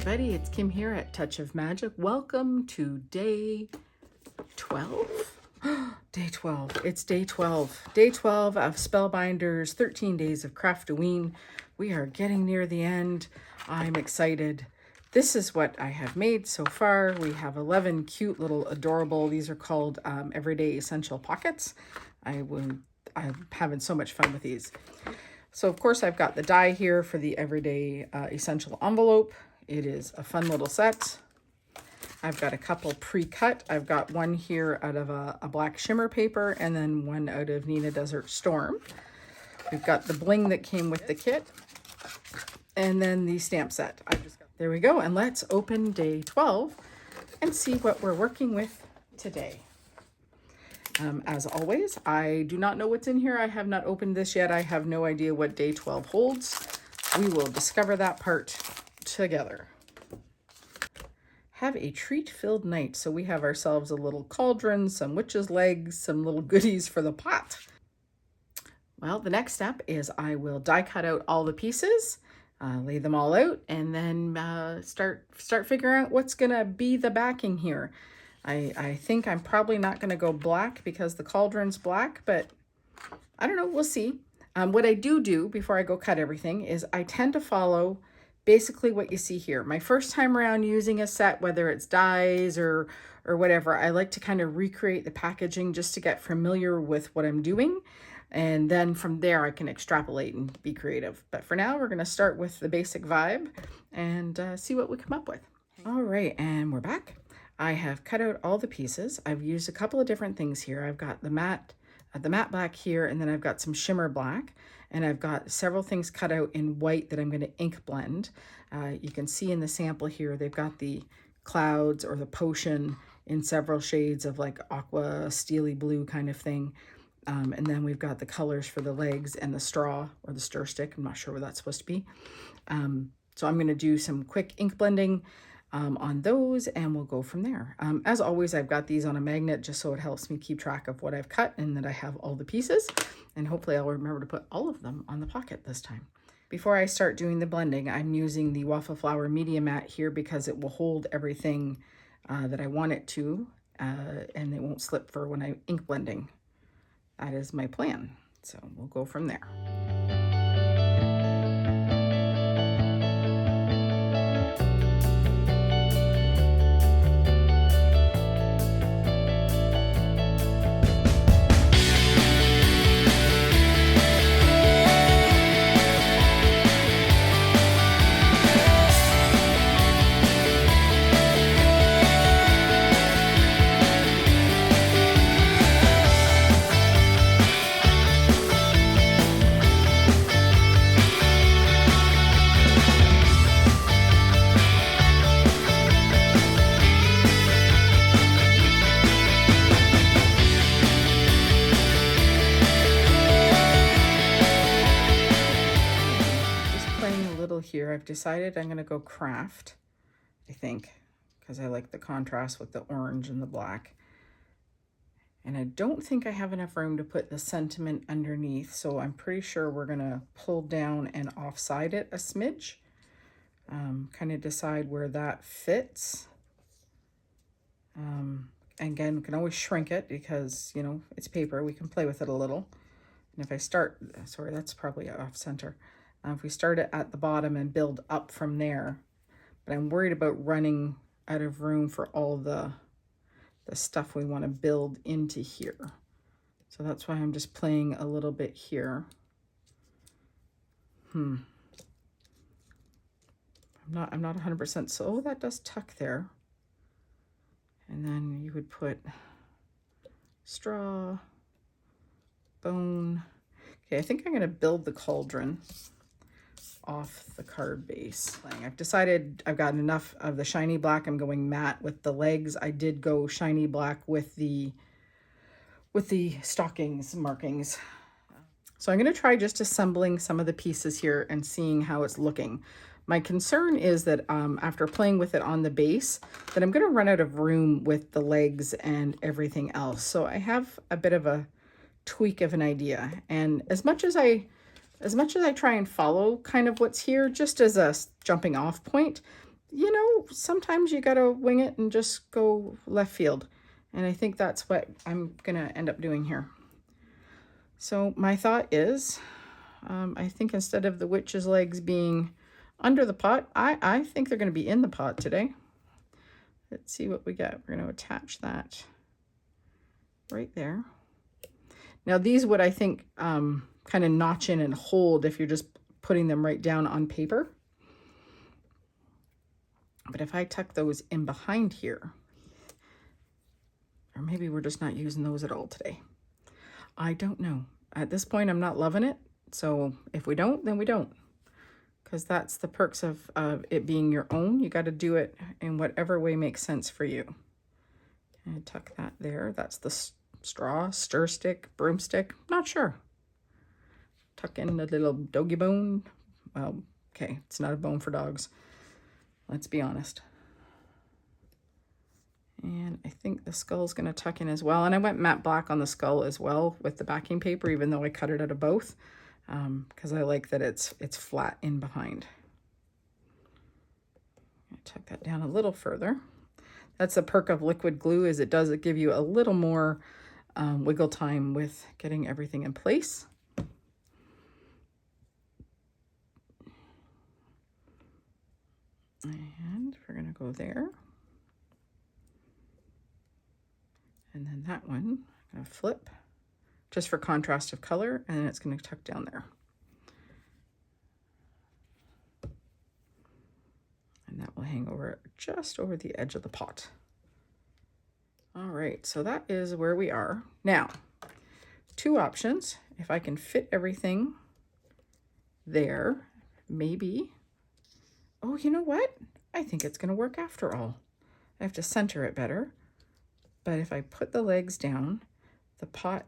everybody, it's Kim here at Touch of Magic. Welcome to day 12. Day 12. It's day 12. Day 12 of Spellbinders, 13 days of Craftoween. We are getting near the end. I'm excited. This is what I have made so far. We have 11 cute little adorable, these are called Everyday Essential Pockets. I'm having so much fun with these. So of course I've got the die here for the Everyday Essential Envelope. It is a fun little set. I've got a couple pre-cut. I've got one here out of a black shimmer paper and then one out of Neenah Desert Storm. We've got the bling that came with the kit and then the stamp set. There we go. And let's open day 12 and see what we're working with today. As always, I do not know what's in here. I have not opened this yet. I have no idea what day 12 holds. We will discover that part together. Have a treat-filled night. So we have ourselves a little cauldron, some witch's legs, some little goodies for the pot. Well, the next step is I will die cut out all the pieces, lay them all out, and then start figuring out what's gonna be the backing here. I think I'm probably not going to go black because the cauldron's black, but I don't know. We'll see. What I do before I go cut everything is I tend to follow basically what you see here. My first time around using a set, whether it's dies or whatever, I like to kind of recreate the packaging just to get familiar with what I'm doing. And then from there, I can extrapolate and be creative. But for now, we're going to start with the basic vibe and see what we come up with. All right, and we're back. I have cut out all the pieces. I've used a couple of different things here. I've got the matte black here, and then I've got some shimmer black, and I've got several things cut out in white that I'm going to ink blend. You can see in the sample here, they've got the clouds or the potion in several shades of like aqua, steely blue kind of thing. And then we've got the colors for the legs and the straw or the stir stick. I'm not sure what that's supposed to be. So I'm going to do some quick ink blending on those, and we'll go from there. As always, I've got these on a magnet just so it helps me keep track of what I've cut and that I have all the pieces, and hopefully I'll remember to put all of them on the pocket this time. Before I start doing the blending, I'm using the Waffle Flower Media Mat here because it will hold everything that I want it to, and it won't slip for when I'm ink blending. That is my plan, so we'll go from there. Here I've decided I'm going to go craft, I think, because I like the contrast with the orange and the black. And I don't think I have enough room to put the sentiment underneath, so I'm pretty sure we're going to pull down and offside it a smidge. Kind of decide where that fits. Again, we can always shrink it because, you know, it's paper. We can play with it a little. And if I start, sorry, that's probably off center. If we start it at the bottom and build up from there, but I'm worried about running out of room for all the stuff we want to build into here. So that's why I'm just playing a little bit here. I'm not 100%. So that does tuck there. And then you would put straw, bone. Okay, I think I'm going to build the cauldron off the card base. I've decided I've got enough of the shiny black. I'm going matte with the legs. I did go shiny black with the stockings markings. So I'm going to try just assembling some of the pieces here and seeing how it's looking. My concern is that after playing with it on the base, that I'm going to run out of room with the legs and everything else. So I have a bit of a tweak of an idea, and as much as I try and follow kind of what's here just as a jumping off point, you know, sometimes you gotta wing it and just go left field. And I think that's what I'm gonna end up doing here. So my thought is, I think instead of the witch's legs being under the pot, I think they're gonna be in the pot today. Let's see what we got. We're gonna attach that right there. Now these would, I think, kind of notch in and hold if you're just putting them right down on paper. But if I tuck those in behind here, or maybe we're just not using those at all today. I don't know. At this point, I'm not loving it. So if we don't, then we don't. Because that's the perks of it being your own. You got to do it in whatever way makes sense for you. And tuck that there. That's the straw, stir stick, broomstick. Not sure. Tuck in the little doggy bone. Well, okay, it's not a bone for dogs. Let's be honest. And I think the skull's going to tuck in as well. And I went matte black on the skull as well with the backing paper, even though I cut it out of both, because I like that it's flat in behind. Tuck that down a little further. That's the perk of liquid glue, is it does give you a little more wiggle time with getting everything in place. And we're going to go there. And then that one, I'm going to flip just for contrast of color, and then it's going to tuck down there. And that will hang over just over the edge of the pot. All right, so that is where we are. Now, two options. If I can fit everything there, maybe. Oh, you know what? I think it's going to work after all. I have to center it better. But if I put the legs down, the pot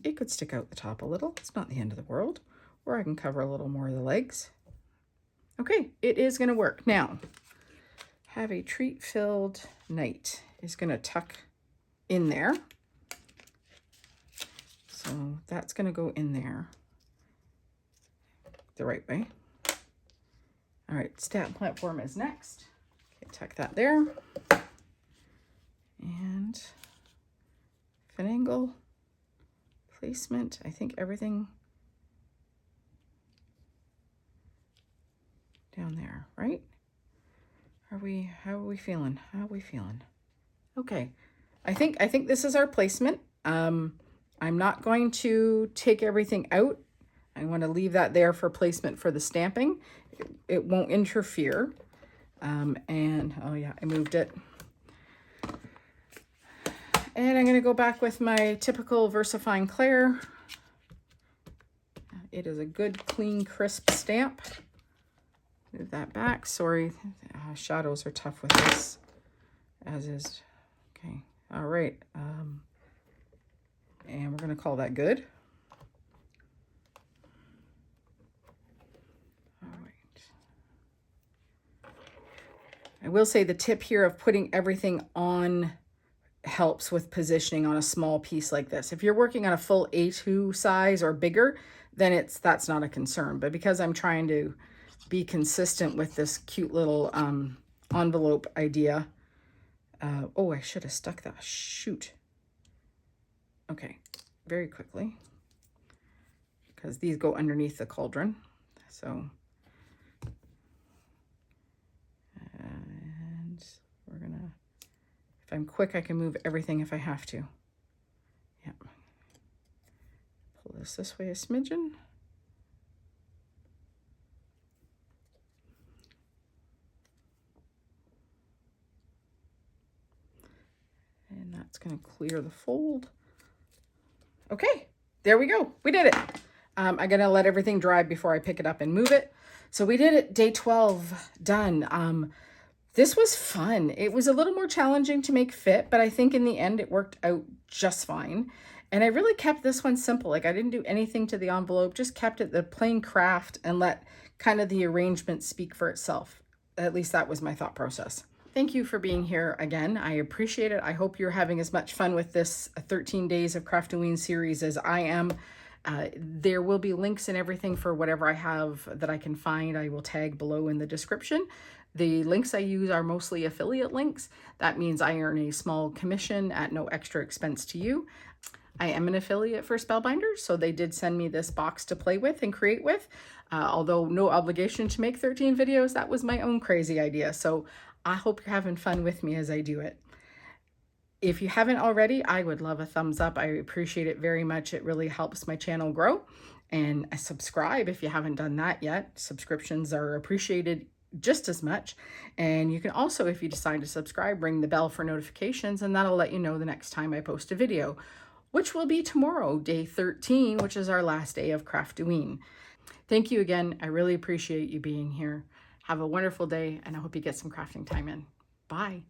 it could stick out the top a little. It's not the end of the world. Or I can cover a little more of the legs. Okay, it is going to work. Now, have a treat-filled night is going to tuck in there. So that's going to go in there the right way. All right, stamp platform is next. Okay, tuck that there. And finagle placement. I think everything down there, right? How are we feeling? How are we feeling? Okay. I think this is our placement. I'm not going to take everything out. I want to leave that there for placement for the stamping. It won't interfere. And oh yeah, I moved it. And I'm going to go back with my typical VersaFine Clair. It is a good, clean, crisp stamp. Move that back. Sorry, shadows are tough with this, as is. Okay, all right. And we're going to call that good. All right. I will say the tip here of putting everything on helps with positioning on a small piece like this. If you're working on a full A2 size or bigger, then that's not a concern. But because I'm trying to be consistent with this cute little envelope idea. Oh, I should have stuck that. Shoot. Okay, very quickly, because these go underneath the cauldron. So, and we're gonna, if I'm quick, I can move everything if I have to. Yep. Pull this way a smidgen. And that's going to clear the fold. Okay, there we go. We did it. I'm going to let everything dry before I pick it up and move it. So we did it, day 12, done. This was fun. It was a little more challenging to make fit, but I think in the end it worked out just fine. And I really kept this one simple. Like I didn't do anything to the envelope, just kept it the plain craft and let kind of the arrangement speak for itself. At least that was my thought process. Thank you for being here again. I appreciate it. I hope you're having as much fun with this 13 days of Craftoween series as I am. There will be links and everything for whatever I have that I can find. I will tag below in the description. The links I use are mostly affiliate links. That means I earn a small commission at no extra expense to you. I am an affiliate for Spellbinders, so they did send me this box to play with and create with. Although no obligation to make 13 videos, that was my own crazy idea. So I hope you're having fun with me as I do it. If you haven't already, I would love a thumbs up. I appreciate it very much. It really helps my channel grow. And subscribe if you haven't done that yet. Subscriptions are appreciated just as much. And you can also, if you decide to subscribe, ring the bell for notifications, and that'll let you know the next time I post a video, which will be tomorrow, day 13, which is our last day of Craftoween. Thank you again. I really appreciate you being here. Have a wonderful day, and I hope you get some crafting time in. Bye.